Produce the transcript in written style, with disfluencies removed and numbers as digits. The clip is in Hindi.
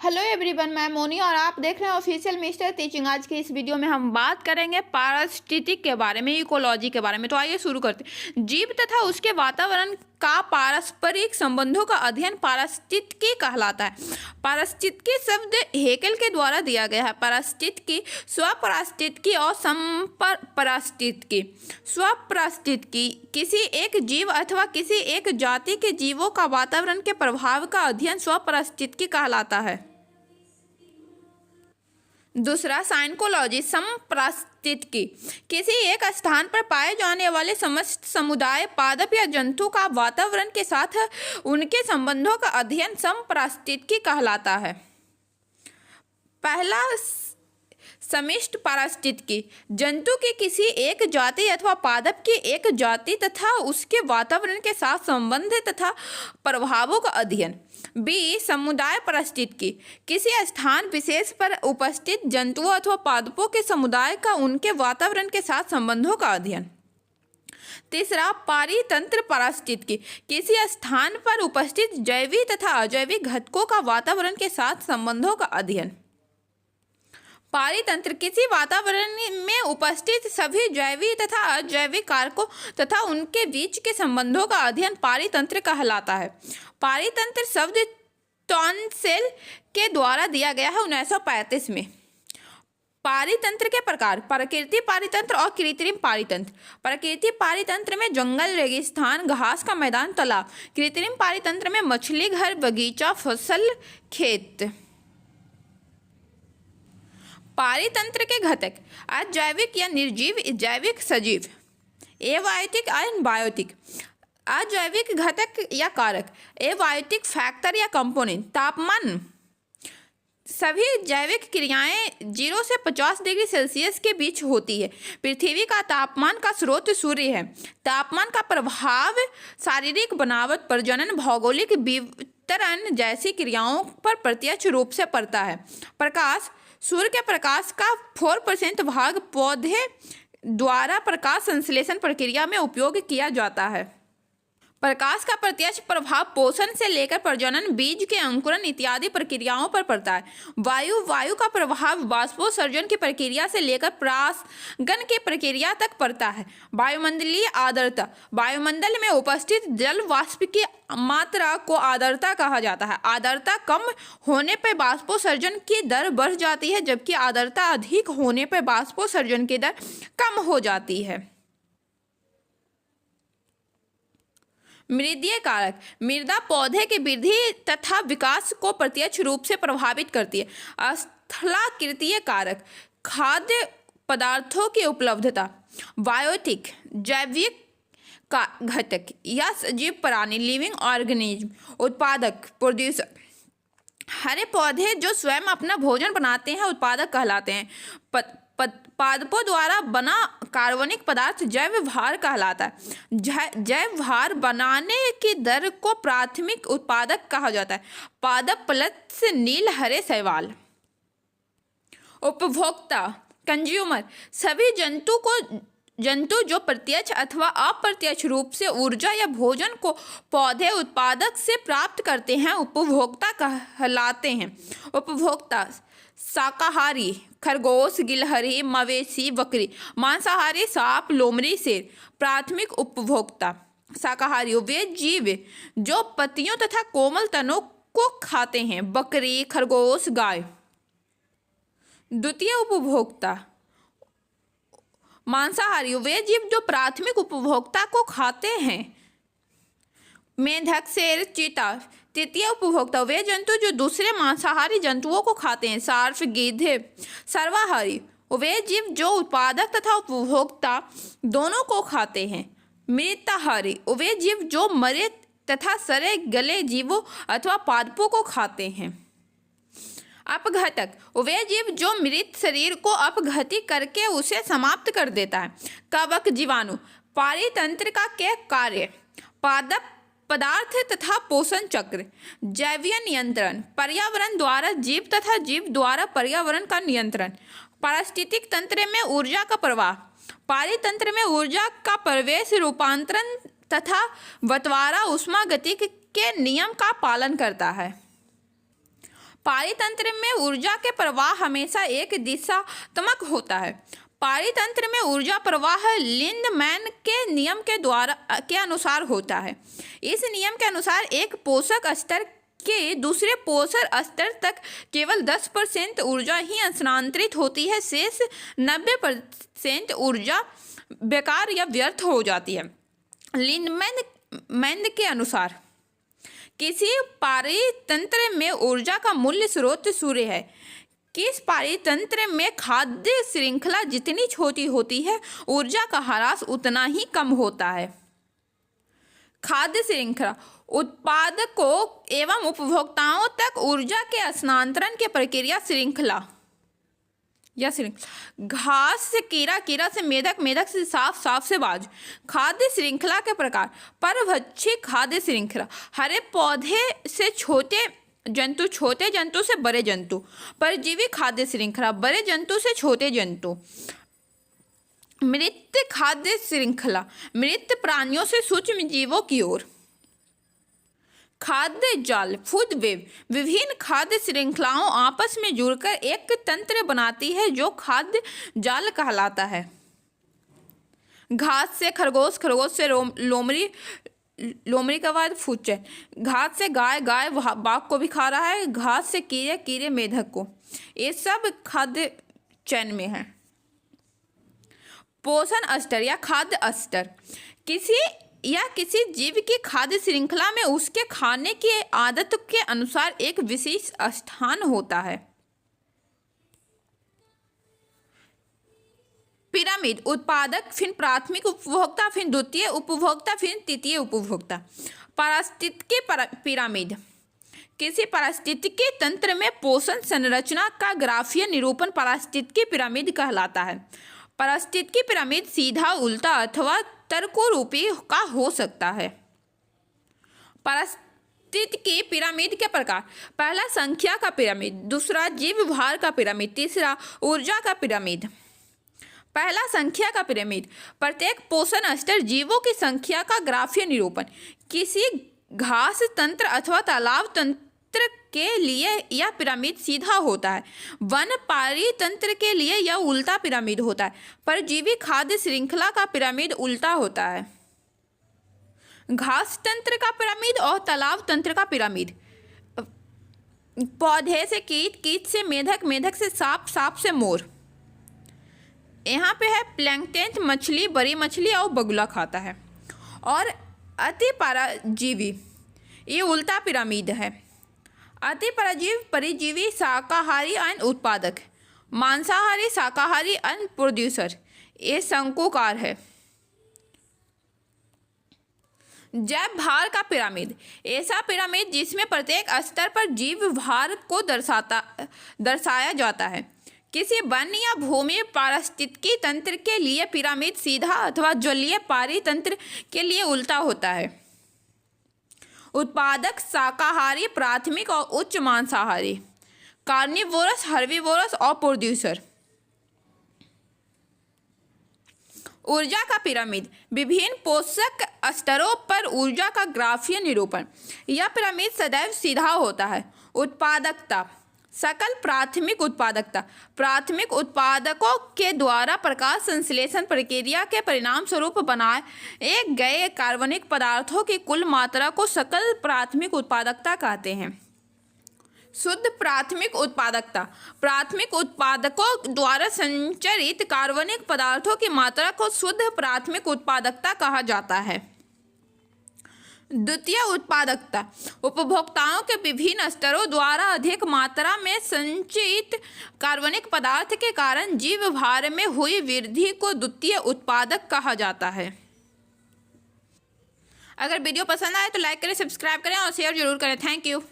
हेलो एवरीवन, मैं मोनी और आप देख रहे हैं ऑफिशियल मिस्टर टीचिंग। आज की इस वीडियो में हम बात करेंगे पारिस्थितिक के बारे में, इकोलॉजी के बारे में। तो आइए शुरू करते हैं। जीव तथा उसके वातावरण का पारस्परिक संबंधों का अध्ययन पारिस्थितिकी कहलाता है। पारिस्थितिकी शब्द हेकेल के द्वारा दिया गया है। पारिस्थितिकी, स्वपारिस्थितिकी और समपारिस्थितिकी। स्वपारिस्थितिकी किसी एक जीव अथवा किसी एक जाति के जीवों का वातावरण के प्रभाव का अध्ययन स्वपारिस्थितिकी कहलाता है। दूसरा, साइकोलॉजी, समपारिस्थितिकी किसी एक स्थान पर पाए जाने वाले समस्त समुदाय, पादप या जंतु का वातावरण के साथ उनके संबंधों का अध्ययन समपारिस्थितिकी कहलाता है। पहला, समष्टि पारिस्थितिकी जंतु की किसी एक जाति अथवा पादप की एक जाति तथा उसके वातावरण के साथ संबंध तथा प्रभावों का अध्ययन। बी, समुदाय पारिस्थितिकी किसी स्थान विशेष पर उपस्थित जंतुओं अथवा पादपों के समुदाय का उनके वातावरण के साथ संबंधों का अध्ययन। तीसरा, पारितंत्र पारिस्थितिकी किसी स्थान पर उपस्थित जैविक तथा अजैविक घटकों का वातावरण के साथ संबंधों का अध्ययन। पारितंत्र किसी वातावरण में उपस्थित सभी जैविक तथा अजैविक कारकों तथा उनके बीच के संबंधों का अध्ययन पारितंत्र कहलाता है। पारितंत्र शब्द टॉन्सेल के द्वारा दिया गया है 1935 में। पारितंत्र के प्रकार, प्रकृति पारितंत्र और कृत्रिम पारितंत्र। प्रकृति पारितंत्र में जंगल, रेगिस्तान, घास का मैदान, तालाब। कृत्रिम पारितंत्र में मछली घर, बगीचा, फसल, खेत। पारितंत्र के घटक, अजैविक या निर्जीव, जैविक, सजीव। एबायोटिक एंड बायोटिक, अजैविक घटक या कारक। एबायोटिक फैक्टर या कंपोनेंट। तापमान, सभी जैविक क्रियाएं 0 से 50 डिग्री सेल्सियस के बीच होती है। पृथ्वी का तापमान का स्रोत सूर्य है। तापमान का प्रभाव शारीरिक बनावट, प्रजनन, भौगोलिक वितरण जैसी क्रियाओं पर प्रत्यक्ष रूप से पड़ता है। प्रकाश, सूर्य के प्रकाश का 4% भाग पौधे द्वारा प्रकाश संश्लेषण प्रक्रिया में उपयोग किया जाता है। प्रकाश का प्रत्यक्ष प्रभाव पोषण से लेकर प्रजनन, बीज के अंकुरण इत्यादि प्रक्रियाओं पर पड़ता है। वायु का प्रभाव बाष्पोत्सर्जन की प्रक्रिया से लेकर परागण की प्रक्रिया तक पड़ता है। वायुमंडलीय आर्द्रता, वायुमंडल में उपस्थित जल वाष्प की मात्रा को आर्द्रता कहा जाता है। आर्द्रता कम होने पर बाष्पोत्सर्जन की दर बढ़ जाती है, जबकि आर्द्रता अधिक होने पर बाष्पोत्सर्जन की दर कम हो जाती है। मृदीय कारक, मृदा पौधे की वृद्धि तथा विकास को प्रत्यक्ष रूप से प्रभावित करती है। स्थलाकृतीय कारक, खाद्य पदार्थों की उपलब्धता। बायोटिक, जैविक का घटक या सजीव प्राणी, लिविंग ऑर्गेनिज्म। उत्पादक, प्रोड्यूसर, हरे पौधे जो स्वयं अपना भोजन बनाते हैं उत्पादक कहलाते हैं। पादपों द्वारा बना कार्बनिक पदार्थ जैव भार कहलाता है। जैव भार बनाने की दर को प्राथमिक उत्पादक कहा जाता है। पादप प्लस नील हरे शैवाल। उपभोक्ता, कंज्यूमर, सभी जंतु जो प्रत्यक्ष अथवा अप्रत्यक्ष रूप से ऊर्जा या भोजन को पौधे उत्पादक से प्राप्त करते हैं उपभोक्ता कहलाते हैं। उपभोक्ता, शाकाहारी, खरगोश, गिलहरी, मवेशी, बकरी। मांसाहारी, सांप, लोमड़ी, शेर। प्राथमिक उपभोक्ता, शाकाहारी वे जीव जो पत्तियों तथा कोमल तनों को खाते हैं, बकरी, खरगोश, गाय। द्वितीय उपभोक्ता, मांसाहारी वे जीव जो प्राथमिक उपभोक्ता को खाते हैं, मेंढक, शेर, चीता। तृतीय उपभोक्ता, वे जंतु जो दूसरे मांसाहारी जंतुओं को खाते हैं, सार्प, गिद्धे। सर्वाहारी, वे जीव जो उत्पादक तथा उपभोक्ता दोनों को खाते हैं। मृताहारी, वे जीव जो मरे तथा सड़े गले जीवों अथवा पादपों को खाते हैं। अपघटक, वे जीव जो मृत शरीर को अपघटित करके उसे समाप्त कर देता है। कवक, जीवाणु। पारितंत्र का क्या कार्य, पादप पदार्थ तथा पोषण चक्र। जैवीय नियंत्रण, पर्यावरण द्वारा जीव तथा जीव द्वारा पर्यावरण का नियंत्रण। पारिस्थितिक तंत्र में ऊर्जा का प्रवाह, पारितंत्र में ऊर्जा का प्रवेश, रूपांतरण तथा बंटवारा ऊष्मागतिकी के नियम का पालन करता है। पारितंत्र में ऊर्जा के प्रवाह हमेशा एक दिशात्मक होता है। पारितंत्र में ऊर्जा प्रवाह लिंडमैन के नियम के अनुसार होता है। इस नियम के अनुसार एक पोषक स्तर के दूसरे पोषक स्तर तक केवल 10% ऊर्जा ही स्थानांतरित होती है, शेष 90% ऊर्जा बेकार या व्यर्थ हो जाती है। लिंडमैन के अनुसार किसी पारितंत्र में ऊर्जा का मूल स्रोत सूर्य है। किस पारितंत्र में खाद्य श्रृंखला जितनी छोटी होती है, ऊर्जा का ह्रास उतना ही कम होता है। खाद्य श्रृंखला उत्पादकों एवं उपभोक्ताओं तक ऊर्जा के स्थानांतरण की प्रक्रिया श्रृंखला घास से कीड़ा, कीड़ा से मेढक, मेढक से सांप, सांप से बाज। खाद्य श्रृंखला के प्रकार परभक्षी खाद्य श्रृंखला, हरे पौधे से छोटे जंतु, छोटे जंतु से बड़े जंतु। परजीवी खाद्य श्रृंखला, बड़े जंतु से छोटे जंतु। मृत खाद्य श्रृंखला, मृत प्राणियों से सूक्ष्म जीवों की ओर। खाद्य जाल, फूड वेब, विभिन्न खाद्य श्रृंखलाओं आपस में जुड़कर एक तंत्र बनाती है जो खाद्य जाल कहलाता है। घास से खरगोश, खरगोश से लोमड़ी, लोमड़ी के बाद फूड चेन। घास से गाय, गाय बाघ को भी खा रहा है। घास से कीड़े, कीड़े मेढक को। ये सब खाद्य चैन में है। पोषण स्तर या खाद्य स्तर, किसी जीव की खाद्य श्रृंखला में उसके खाने की आदत के अनुसार एक विशेष स्थान होता है। पिरामिड, उत्पादक, फिर प्राथमिक उपभोक्ता, फिर द्वितीय उपभोक्ता, फिर तृतीय उपभोक्ता। पारिस्थितिकी पिरामिड, किसी पारिस्थितिकी तंत्र में पोषण संरचना का ग्राफीय निरूपण पारिस्थितिकी पिरामिड कहलाता है। पारिस्थितिकी पिरामिड सीधा, उल्टा अथवा तर्करूपी का हो सकता है। पारिस्थितिकी पिरामिड के प्रकार, पहला संख्या का पिरामिड, दूसरा जीव भार का पिरामिड, तीसरा ऊर्जा का पिरामिड। पहला संख्या का पिरामिड, प्रत्येक पोषण स्तर जीवों की संख्या का ग्राफीय निरूपण। किसी घास तंत्र अथवा तालाब तंत्र के लिए यह पिरामिड सीधा होता है। वन पारितंत्र के लिए यह उल्टा पिरामिड होता है। परजीवी खाद्य श्रृंखला का पिरामिड उल्टा होता है। घास तंत्र का पिरामिड और तालाब तंत्र का पिरामिड, पौधे से कीट, कीट से मेढक, मेढक से सांप, सांप से मोर। यहाँ पे है प्लैंकटन, मछली, बड़ी मछली और बगुला खाता है। और अति परजीवी, ये उल्टा पिरामिड है। अति परजीवी शाकाहारी अन्न उत्पादक, मांसाहारी शाकाहारी अन्न प्रोड्यूसर, ये शंकुकार है। जैव भार का पिरामिड, ऐसा पिरामिड जिसमें प्रत्येक स्तर पर जीव भार को दर्शाया जाता है। किसी वन या भूमि पारिस्थितिकी तंत्र के लिए पिरामिड सीधा अथवा जलीय पारितंत्र के लिए उल्टा होता है। उत्पादक शाकाहारी, प्राथमिक और उच्च मांसाहारी, कार्निवोरस, हर्बीवोरस और प्रोड्यूसर। ऊर्जा का पिरामिड, विभिन्न पोषक स्तरों पर ऊर्जा का ग्राफीय निरूपण। यह पिरामिड सदैव सीधा होता है। उत्पादकता, सकल प्राथमिक उत्पादकता, प्राथमिक उत्पादकों के द्वारा प्रकाश संश्लेषण प्रक्रिया के परिणाम स्वरूप बनाए गए कार्बनिक पदार्थों की कुल मात्रा को सकल प्राथमिक उत्पादकता कहते हैं। शुद्ध प्राथमिक उत्पादकता, प्राथमिक उत्पादकों द्वारा संचरित कार्बनिक पदार्थों की मात्रा को शुद्ध प्राथमिक उत्पादकता कहा जाता है। द्वितीय उत्पादकता, उपभोक्ताओं के विभिन्न स्तरों द्वारा अधिक मात्रा में संचित कार्बनिक पदार्थ के कारण जीव भार में हुई वृद्धि को द्वितीय उत्पादक कहा जाता है। अगर वीडियो पसंद आए तो लाइक करें, सब्सक्राइब करें और शेयर जरूर करें। Thank you.